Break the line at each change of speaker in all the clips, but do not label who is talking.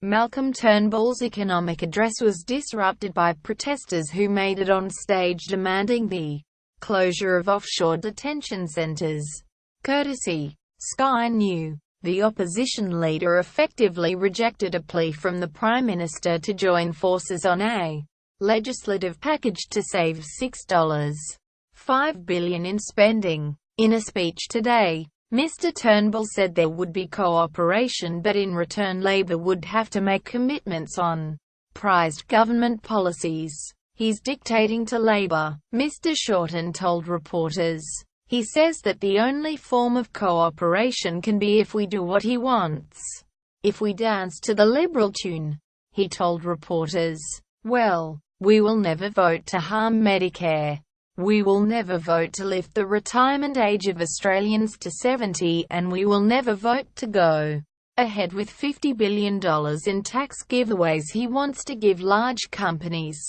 Malcolm Turnbull's economic address was disrupted by protesters who made it on stage demanding the closure of offshore detention centres. Courtesy Sky News. The opposition leader effectively rejected a plea from the Prime Minister to join forces on a legislative package to save $6.5 billion in spending. In a speech today, Mr. Turnbull said there would be cooperation, but in return Labour would have to make commitments on prized government policies. He's dictating to Labour, Mr. Shorten told reporters. He says that the only form of cooperation can be if we do what he wants. If we dance to the Liberal tune, he told reporters. Well, we will never vote to harm Medicare. We will never vote to lift the retirement age of Australians to 70, and we will never vote to go ahead with $50 billion in tax giveaways he wants to give large companies.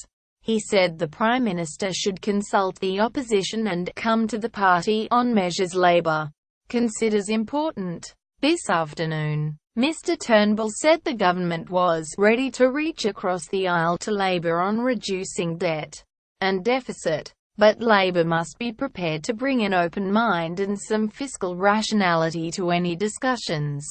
He said the Prime Minister should consult the opposition and come to the party on measures Labour considers important. This afternoon, Mr. Turnbull said the government was ready to reach across the aisle to Labour on reducing debt and deficit. But Labour must be prepared to bring an open mind and some fiscal rationality to any discussions,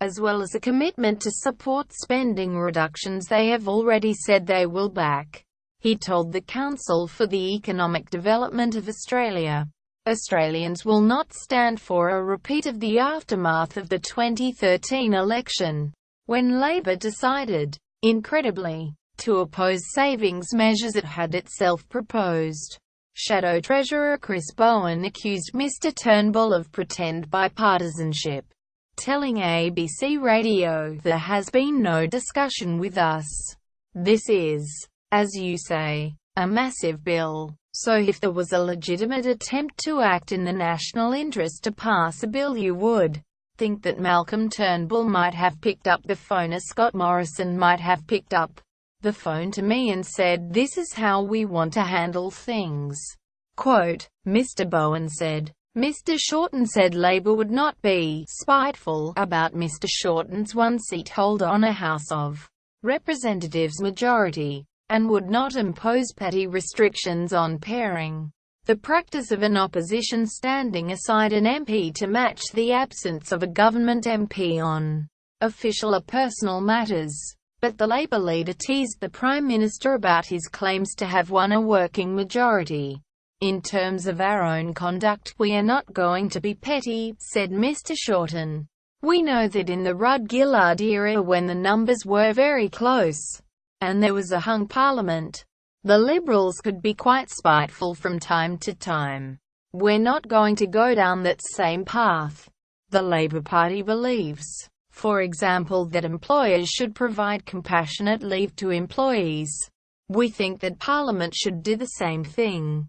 as well as a commitment to support spending reductions they have already said they will back. He told the Council for the Economic Development of Australia, Australians will not stand for a repeat of the aftermath of the 2013 election, when Labour decided, incredibly, to oppose savings measures it had itself proposed. Shadow Treasurer Chris Bowen accused Mr. Turnbull of pretend bipartisanship, telling ABC Radio, "There has been no discussion with us. This is, as you say, a massive bill. So if there was a legitimate attempt to act in the national interest to pass a bill, you would think that Malcolm Turnbull might have picked up the phone, or Scott Morrison might have picked up the phone to me and said, this is how we want to handle things." Quote, Mr. Bowen said. Mr. Shorten said Labour would not be spiteful about Mr. Shorten's one-seat hold on a House of Representatives majority, and would not impose petty restrictions on pairing the practice of an opposition standing aside an MP to match the absence of a government MP on official or personal matters. But the Labour leader teased the Prime Minister about his claims to have won a working majority. "In terms of our own conduct, we are not going to be petty," said Mr. Shorten. "We know that in the Rudd-Gillard era, when the numbers were very close, and there was a hung parliament, the Liberals could be quite spiteful from time to time. We're not going to go down that same path." The Labour Party believes, for example, that employers should provide compassionate leave to employees. "We think that Parliament should do the same thing."